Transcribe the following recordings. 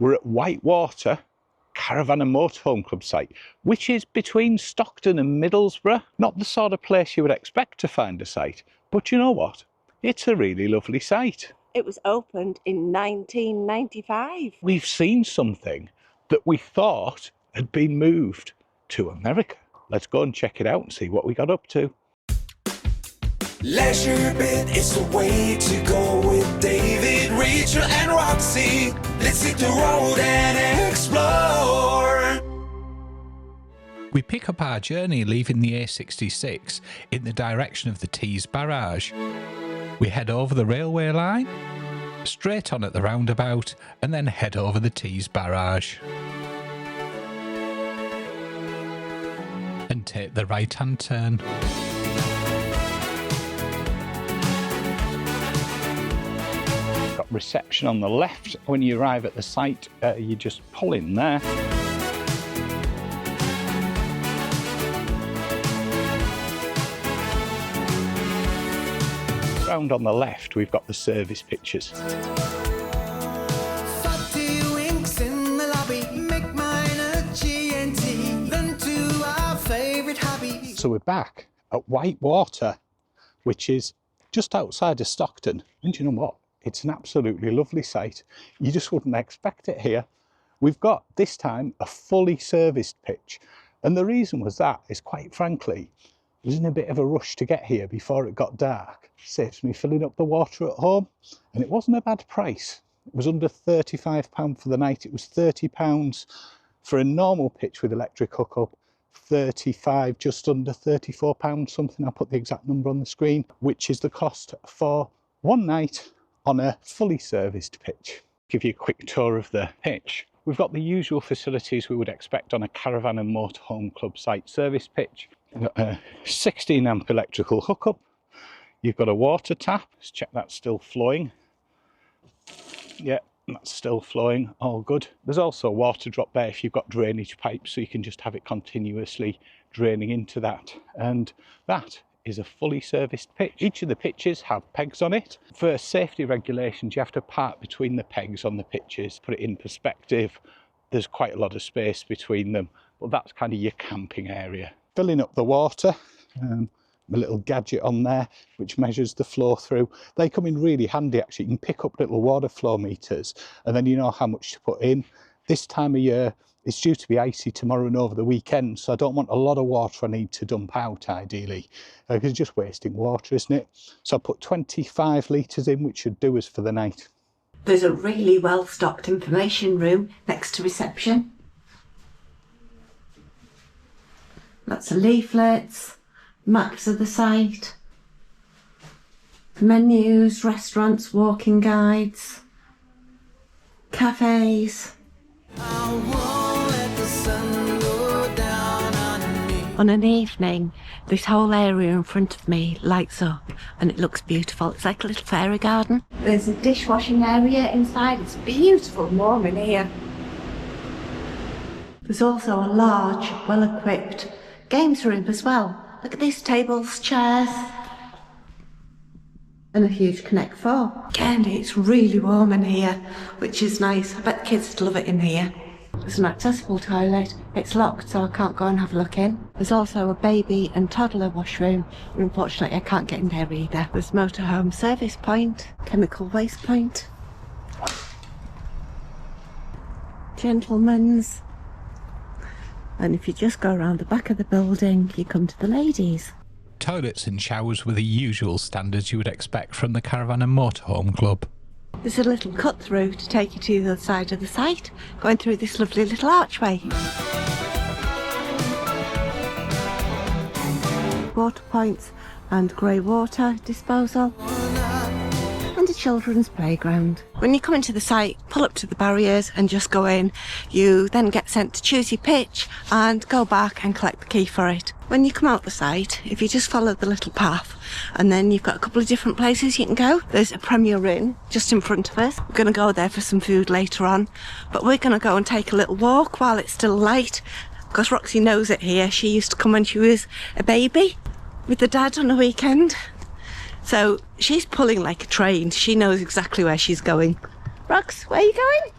We're at Whitewater, Caravan and Motorhome Club site, which is between Stockton and Middlesbrough. Not the sort of place you would expect to find a site, but you know what? It's a really lovely site. It was opened in 1995. We've seen something that we thought had been moved to America. Let's go and check it out and see what we got up to. LeisureBit is the way to go with David, Rachel and Roxy. Let's hit the road and explore. We pick up our journey leaving the A66 in the direction of the Tees barrage. We head over the railway line, straight on at the roundabout, and then head over the Tees barrage. And take the right-hand turn. Got reception on the left. When you arrive at the site, you just pull in there. Round on the left, we've got the service pictures. So we're back at Whitewater, which is just outside of Stockton. And you know what? It's an absolutely lovely site. You just wouldn't expect it here. We've got, this time, a fully serviced pitch. And the reason was that is, quite frankly, I was in a bit of a rush to get here before it got dark. Saves me filling up the water at home. And it wasn't a bad price. It was under £35 for the night. It was £30 for a normal pitch with electric hookup. 35, just under £34 something. I'll put the exact number on the screen, which is the cost for one night on a fully serviced pitch. Give you a quick tour of the pitch. We've got the usual facilities we would expect on a Caravan and Motorhome Club site service pitch. We've got a 16 amp electrical hookup. You've got a water tap. Let's check that's still flowing. Yeah, that's still flowing, all good. There's also a water drop there if you've got drainage pipes, so you can just have it continuously draining into that. And that is a fully serviced pitch. Each of the pitches have pegs on it. For safety regulations, you have to park between the pegs on the pitches. Put it in perspective, there's quite a lot of space between them, but that's kind of your camping area. Filling up the water, a little gadget on there which measures the flow through. They come in really handy actually. You can pick up little water flow meters and then you know how much to put in. This time of year it's due to be icy tomorrow and over the weekend, so I don't want a lot of water I need to dump out ideally, because it's just wasting water, isn't it? So I put 25 litres in, which should do us for the night. There's a really well stocked information room next to reception. Lots of leaflets, maps of the site, menus, restaurants, walking guides, cafes. On an evening, this whole area in front of me lights up and it looks beautiful. It's like a little fairy garden. There's a dishwashing area inside. It's beautiful and warm in here. There's also a large, well-equipped games room as well. Look at these tables, chairs, and a huge Connect 4. Again, it's really warm in here, which is nice. I bet the kids would love it in here. There's an accessible toilet. It's locked, so I can't go and have a look in. There's also a baby and toddler washroom. Unfortunately, I can't get in there either. There's motorhome service point, chemical waste point, gentlemen's. And if you just go around the back of the building, you come to the ladies. Toilets and showers were the usual standards you would expect from the Caravan and Motorhome Club. There's a little cut through to take you to the other side of the site, going through this lovely little archway. Water points and grey water disposal. And a children's playground. When you come into the site, pull up to the barriers and just go in. You then get sent to choose your pitch and go back and collect the key for it. When you come out the site, if you just follow the little path, and then you've got a couple of different places you can go. There's a Premier Inn just in front of us. We're going to go there for some food later on, but we're going to go and take a little walk while it's still light, because Roxy knows it here. She used to come when she was a baby with the dad on a weekend. So she's pulling like a train. She knows exactly where she's going. Rox, where are you going?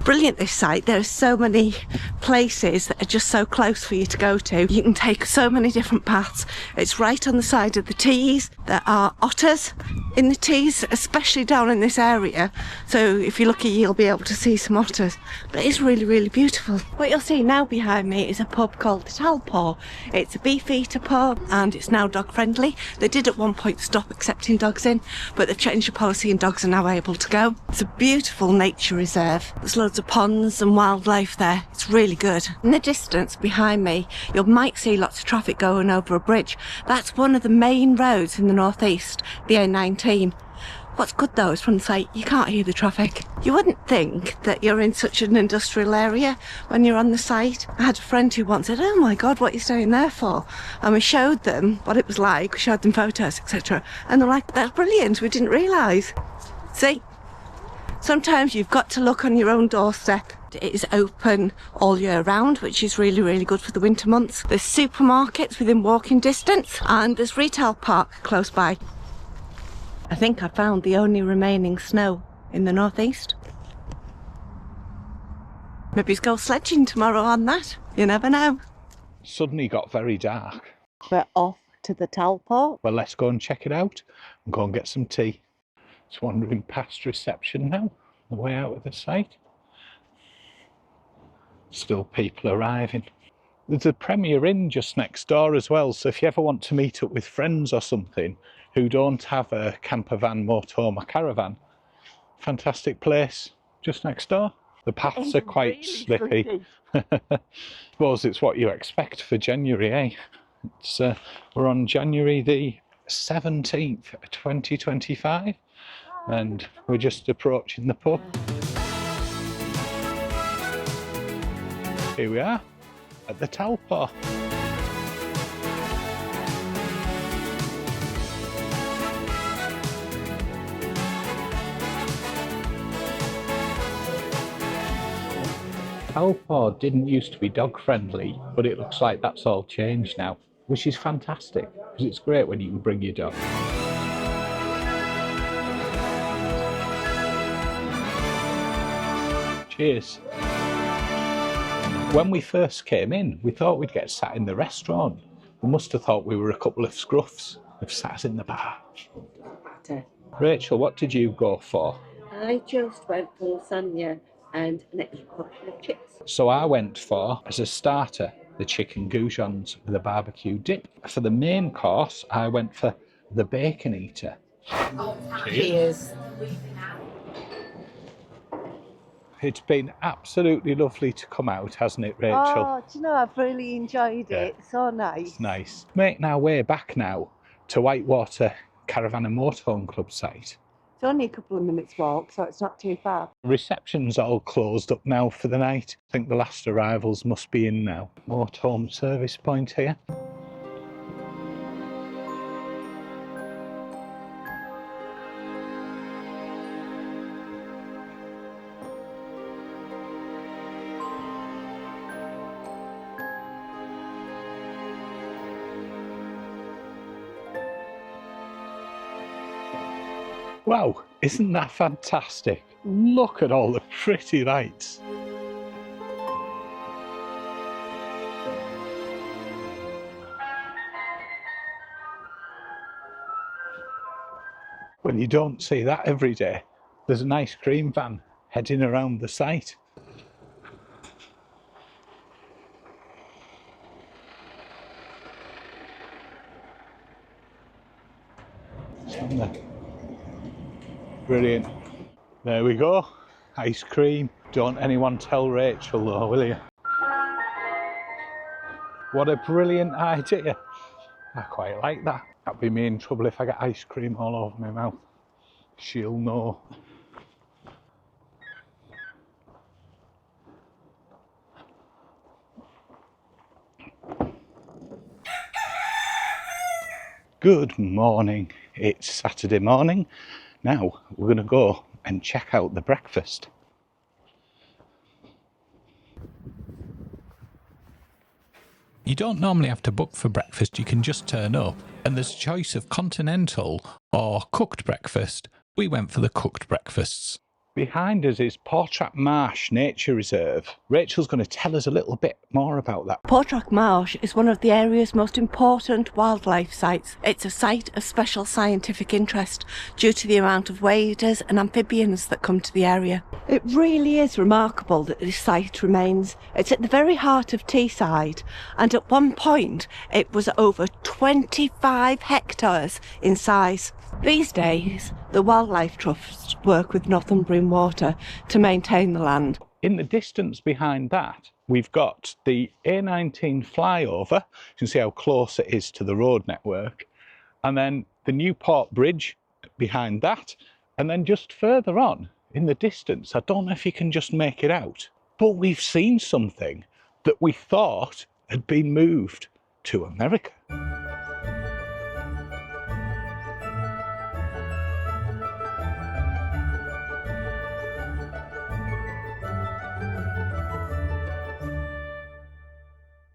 brilliant, this site. There are so many places that are just so close for you to go to. You can take so many different paths. It's right on the side of the Tees. There are otters in the Tees, especially down in this area. So if you're lucky, you'll be able to see some otters. But it's really, really beautiful. What you'll see now behind me is a pub called the Talpore. It's a Beefeater pub and it's now dog friendly. They did at one point stop accepting dogs in, but they've changed the policy and dogs are now able to go. It's a beautiful nature reserve. There's loads of ponds and wildlife there. It's really good. In the distance behind me, you might see lots of traffic going over a bridge. That's one of the main roads in the northeast, the A19. What's good though is from the site, you can't hear the traffic. You wouldn't think that you're in such an industrial area when you're on the site. I had a friend who once said, oh my God, what are you staying there for? And we showed them what it was like, we showed them photos, etc. And they're like, that's brilliant, we didn't realise. See? Sometimes you've got to look on your own doorstep. It is open all year round, which is really, really good for the winter months. There's supermarkets within walking distance and there's retail park close by. I think I found the only remaining snow in the northeast. Maybe let's go sledging tomorrow on that. You never know. Suddenly got very dark. We're off to the Talpore. Well, let's go and check it out and go and get some tea. Just wandering past reception now, the way out of the site. Still people arriving. There's a Premier Inn just next door as well, so if you ever want to meet up with friends or something who don't have a campervan, motorhome or caravan, fantastic place just next door. The paths are quite really slippy. Suppose it's what you expect for January, eh? It's, we're on January the 17th, 2025, and we're just approaching the pub. Here we are at the Talpore. Talpore didn't used to be dog friendly, but it looks like that's all changed now, which is fantastic because it's great when you can bring your dog. Cheers. When we first came in, we thought we'd get sat in the restaurant. We must have thought we were a couple of scruffs who've sat us in the bar. Rachel, what did you go for? I just went for lasagna and an extra portion of chips. So I went for, as a starter, the chicken goujons with a barbecue dip. For the main course, I went for the bacon eater. Cheers. It's been absolutely lovely to come out, hasn't it, Rachel? Oh, do you know, I've really enjoyed it. So nice. It's nice. Making our way back now to Whitewater Caravan and Motorhome Club site. It's only a couple of minutes walk, so it's not too far. Reception's all closed up now for the night. I think the last arrivals must be in now. Motorhome service point here. Wow, isn't that fantastic? Look at all the pretty lights. Well, you don't see that every day. There's an ice cream van heading around the site. Brilliant. There we go. Ice cream. Don't anyone tell Rachel though, will you? What a brilliant idea. I quite like that. That'd be me in trouble if I get ice cream all over my mouth. She'll know. Good morning. It's Saturday morning. Now we're going to go and check out the breakfast. You don't normally have to book for breakfast, you can just turn up. And there's a choice of continental or cooked breakfast. We went for the cooked breakfasts. Behind us is Portrack Marsh Nature Reserve. Rachel's going to tell us a little bit more about that. Portrack Marsh is one of the area's most important wildlife sites. It's a site of special scientific interest due to the amount of waders and amphibians that come to the area. It really is remarkable that this site remains. It's at the very heart of Teesside, and at one point it was over 25 hectares in size. These days, the Wildlife Trust work with Northumbrian Water to maintain the land. In the distance behind that, we've got the A19 flyover. You can see how close it is to the road network. And then the Newport Bridge behind that. And then just further on in the distance, I don't know if you can just make it out, but we've seen something that we thought had been moved to America.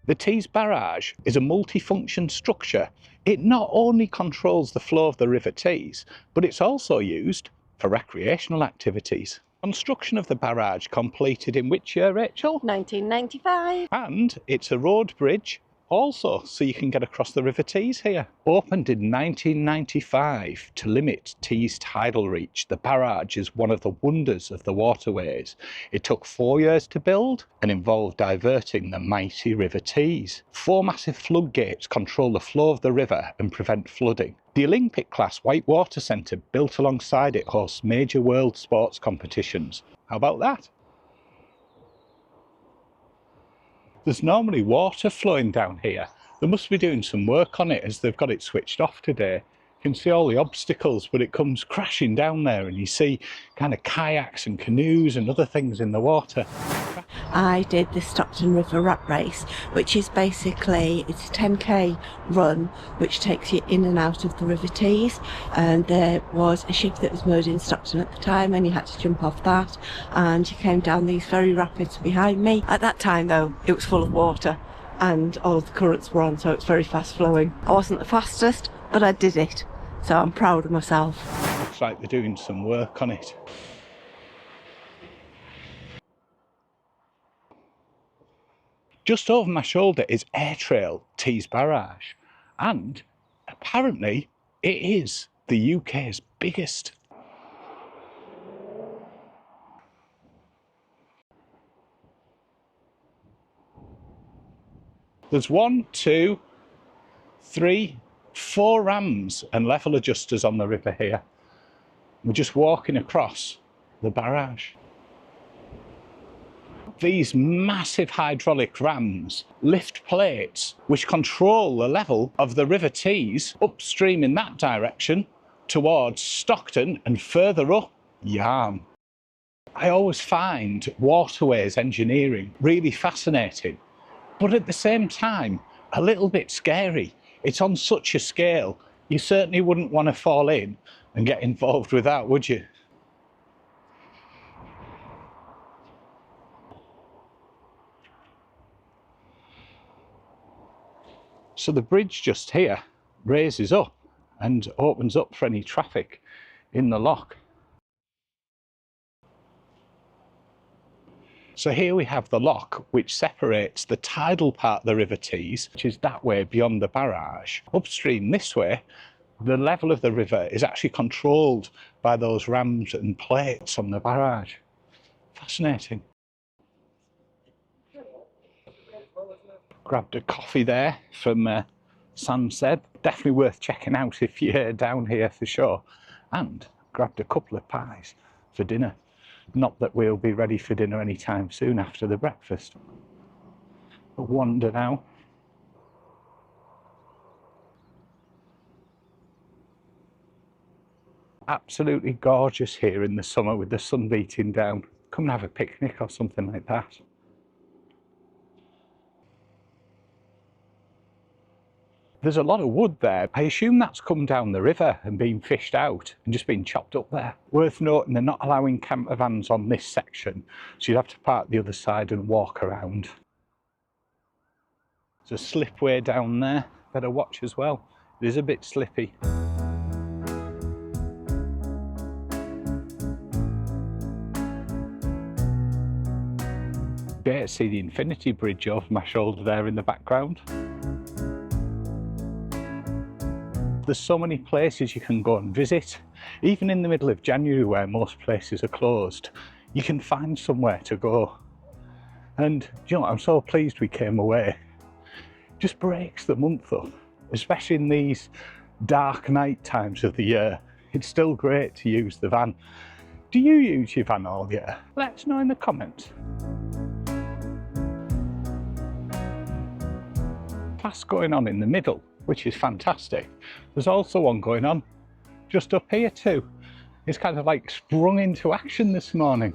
The Tees Barrage is a multifunction structure. It not only controls the flow of the River Tees, but it's also used for recreational activities. Construction of the barrage completed in which year, Rachel? 1995. And it's a road bridge also, so you can get across the River Tees here. Opened in 1995 to limit Tees tidal reach, the barrage is one of the wonders of the waterways. It took 4 years to build and involved diverting the mighty River Tees. 4 massive floodgates control the flow of the river and prevent flooding. The Olympic-class Whitewater Centre built alongside it hosts major world sports competitions. How about that? There's normally water flowing down here. They must be doing some work on it as they've got it switched off today. You can see all the obstacles, but it comes crashing down there and you see kind of kayaks and canoes and other things in the water. I did the Stockton River Rat Race, which is basically, it's a 10k run which takes you in and out of the River Tees, and there was a ship that was moored in Stockton at the time and you had to jump off that and you came down these very rapids behind me. At that time though, it was full of water and all of the currents were on, so it's very fast flowing. I wasn't the fastest, but I did it, so I'm proud of myself. Looks like they're doing some work on it. Just over my shoulder is Air Trail Tees Barrage, and apparently it is the UK's biggest. There's 1, 2, 3, 4 rams and level adjusters on the river here. We're just walking across the barrage. These massive hydraulic rams lift plates which control the level of the River Tees upstream in that direction towards Stockton and further up Yarm. I always find waterways engineering really fascinating, but at the same time a little bit scary. It's on such a scale, you certainly wouldn't want to fall in and get involved with that, would you? So the bridge just here raises up and opens up for any traffic in the lock. So here we have the lock which separates the tidal part of the River Tees, which is that way beyond the barrage. Upstream this way, the level of the river is actually controlled by those rams and plates on the barrage. Fascinating. Grabbed a coffee there from Sam Seb. Definitely worth checking out if you're down here for sure. And grabbed a couple of pies for dinner. Not that we'll be ready for dinner anytime soon after the breakfast. A wander now. Absolutely gorgeous here in the summer with the sun beating down. Come and have a picnic or something like that. There's a lot of wood there. I assume that's come down the river and been fished out and just been chopped up there. Worth noting they're not allowing camper vans on this section, so you'd have to park the other side and walk around. There's a slipway down there, better watch as well. It is a bit slippy. Great to see the Infinity Bridge over my shoulder there in the background. There's so many places you can go and visit. Even in the middle of January where most places are closed, you can find somewhere to go. And you know what, I'm so pleased we came away. Just breaks the month up, especially in these dark night times of the year. It's still great to use the van. Do you use your van all year? Let us know in the comments. Class going on in the middle, which is fantastic. There's also one going on just up here too. It's kind of like sprung into action this morning.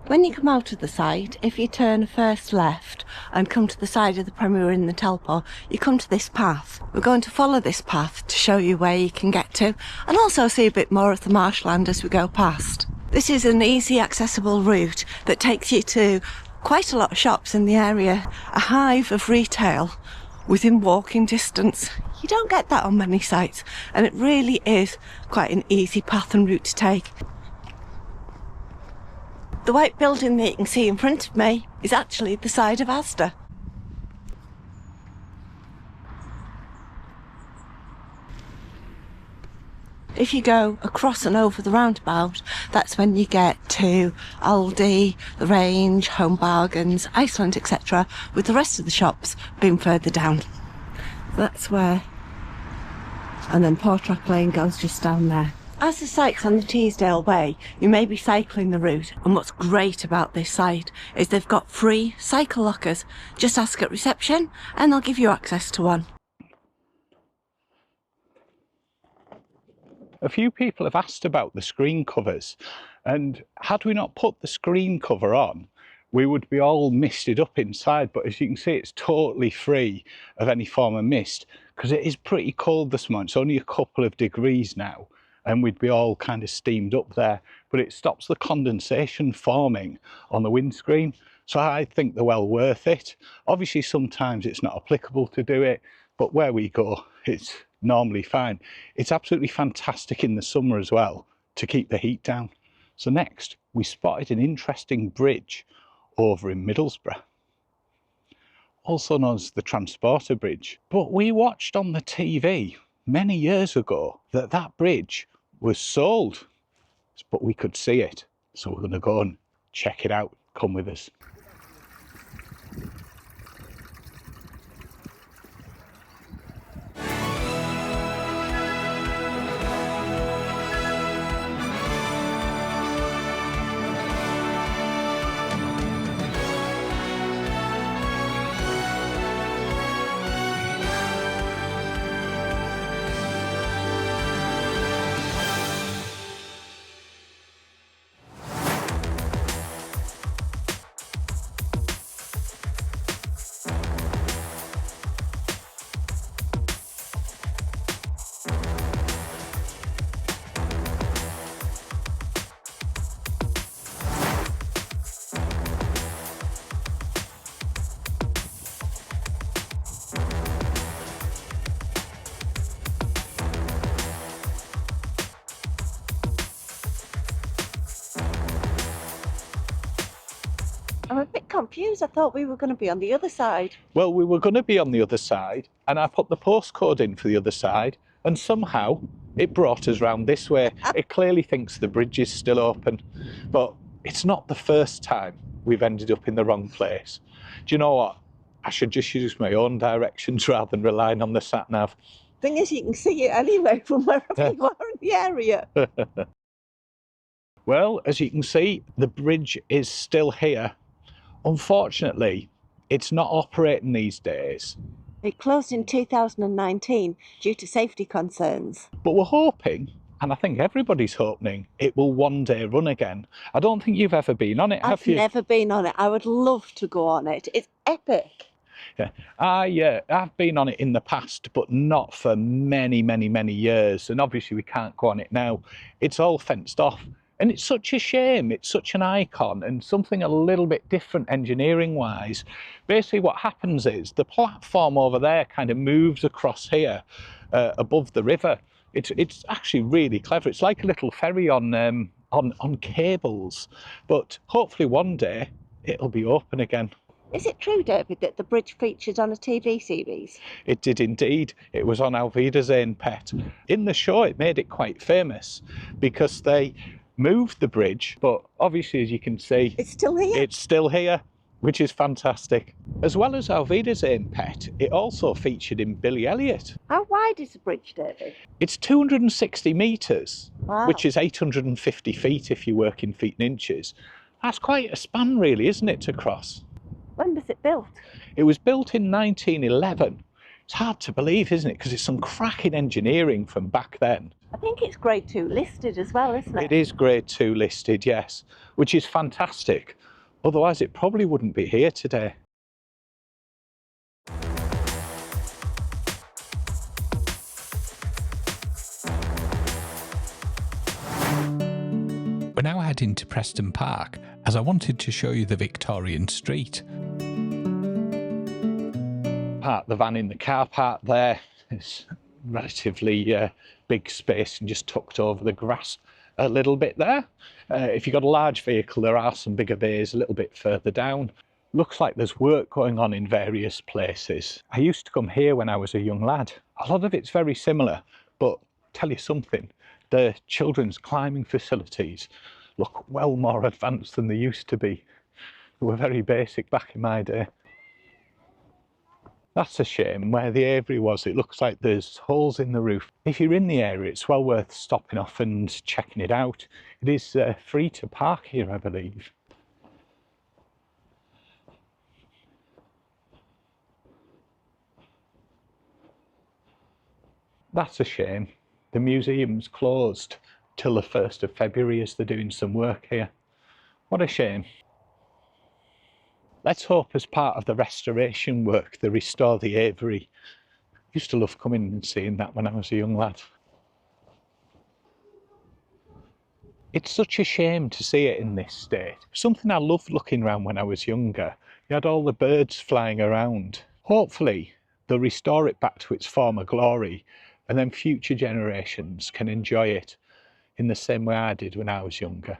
When you come out of the site, if you turn first left and come to the side of the Premier in the Talpore, you come to this path. We're going to follow this path to show you where you can get to and also see a bit more of the marshland as we go past. This is an easy accessible route that takes you to quite a lot of shops in the area, a hive of retail within walking distance. You don't get that on many sites and it really is quite an easy path and route to take. The white building that you can see in front of me is actually the side of Asda. If you go across and over the roundabout, that's when you get to Aldi, The Range, Home Bargains, Iceland, etc., with the rest of the shops being further down. That's where. And then Portrack Lane goes just down there. As the site's on the Teesdale Way, you may be cycling the route, and what's great about this site is they've got free cycle lockers. Just ask at reception and they'll give you access to one. A few people have asked about the screen covers, and had we not put the screen cover on, we would be all misted up inside, but as you can see it's totally free of any form of mist because it is pretty cold this morning. It's only a couple of degrees now and we'd be all kind of steamed up there, but it stops the condensation forming on the windscreen, so I think they're well worth it. Obviously sometimes it's not applicable to do it, but where we go it's normally fine. It's absolutely fantastic in the summer as well to keep the heat down. So next we spotted an interesting bridge over in Middlesbrough, also known as the Transporter Bridge. But we watched on the TV many years ago that that bridge was sold, but we could see it. So we're going to go and check it out. Come with us. I'm a bit confused. I thought we were going to be on the other side. Well, we were going to be on the other side and I put the postcode in for the other side and somehow it brought us round this way. It clearly thinks the bridge is still open, but it's not the first time we've ended up in the wrong place. Do you know what? I should just use my own directions rather than relying on the sat-nav. Thing is, you can see it anyway from wherever you are in the area. Well, as you can see, the bridge is still here. Unfortunately, it's not operating these days. It closed in 2019 due to safety concerns. But we're hoping, and I think everybody's hoping, it will one day run again. I don't think you've ever been on it, have you? I've never been on it. I would love to go on it. It's epic. Yeah, I've been on it in the past, but not for many, many, many years. And obviously we can't go on it now. It's all fenced off. And it's such a shame. It's such an icon and something a little bit different engineering wise. Basically what happens is the platform over there kind of moves across here above the river. It's actually really clever. It's like a little ferry on cables, but hopefully one day it'll be open again. Is it true, David, that the bridge featured on a TV series? It did indeed. It was on Elddis Pet. In the show, it made it quite famous because they moved the bridge, but obviously, as you can see, It's still here? It's still here, which is fantastic. As well as Elddis Pet, it also featured in Billy Elliot. How wide is the bridge, David? It's 260 metres, Wow. which is 850 feet if you work in feet and inches. That's quite a span, really, isn't it, to cross? When was it built? It was built in 1911. It's hard to believe, isn't it? Because it's some cracking engineering from back then. I think it's grade 2 listed as well, isn't it? It is grade 2 listed, yes, which is fantastic. Otherwise, it probably wouldn't be here today. We're now heading to Preston Park as I wanted to show you the Victorian street. Park the van in the car park there. It's relatively big space and just tucked over the grass a little bit there. If you've got a large vehicle, there are some bigger bays a little bit further down. Looks like there's work going on in various places. I used to come here when I was a young lad. A lot of it's very similar, but tell you something, the children's climbing facilities look well more advanced than they used to be. They were very basic back in my day. That's a shame. Where the aviary was, it looks like there's holes in the roof. If you're in the area, it's well worth stopping off and checking it out. It is free to park here, I believe. That's a shame. The museum's closed till the 1st of February as they're doing some work here. What a shame. Let's hope as part of the restoration work they restore the aviary. I used to love coming and seeing that when I was a young lad. It's such a shame to see it in this state. Something I loved looking around when I was younger. You had all the birds flying around. Hopefully they'll restore it back to its former glory and then future generations can enjoy it in the same way I did when I was younger.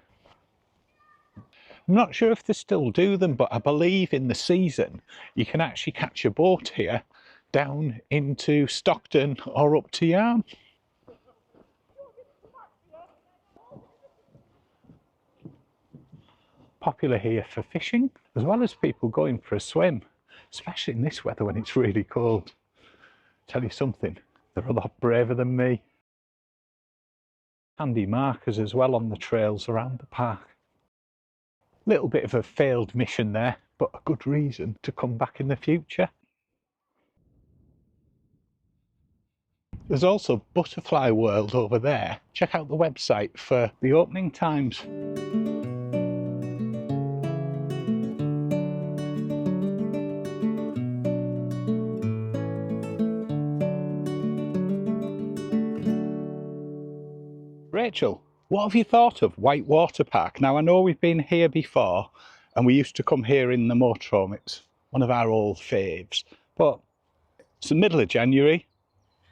I'm not sure if they still do them, but I believe in the season you can actually catch a boat here down into Stockton or up to Yarm. Popular here for fishing, as well as people going for a swim, especially in this weather when it's really cold. Tell you something, they're a lot braver than me. Handy markers as well on the trails around the park. Little bit of a failed mission there, but a good reason to come back in the future. There's also Butterfly World over there. Check out the website for the opening times. Rachel, what have you thought of Whitewater Park? Now, I know we've been here before and we used to come here in the motorhome. It's one of our old faves, but it's the middle of January.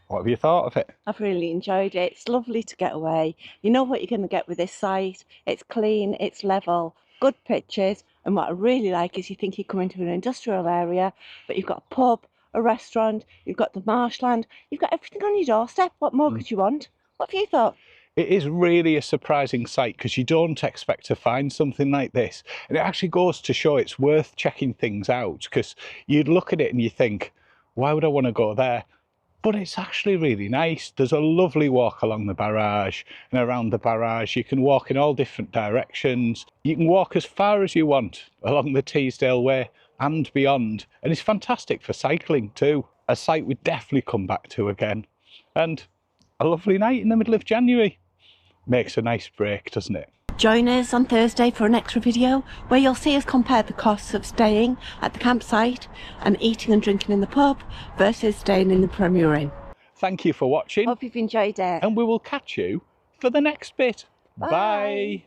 What have you thought of it? I've really enjoyed it. It's lovely to get away. You know what you're going to get with this site. It's clean, it's level, good pictures, and what I really like is you think you come into an industrial area, but you've got a pub, a restaurant, you've got the marshland, you've got everything on your doorstep. What more could you want? What have you thought? It is really a surprising site because you don't expect to find something like this. And it actually goes to show it's worth checking things out because you'd look at it and you think, why would I want to go there? But it's actually really nice. There's a lovely walk along the barrage and around the barrage. You can walk in all different directions. You can walk as far as you want along the Teesdale Way and beyond. And it's fantastic for cycling too. A site we'd definitely come back to again. And a lovely night in the middle of January. Makes a nice break, doesn't it? Join us on Thursday for an extra video where you'll see us compare the costs of staying at the campsite and eating and drinking in the pub versus staying in the Premier Inn. Thank you for watching. Hope you've enjoyed it. And we will catch you for the next bit. Bye. Bye.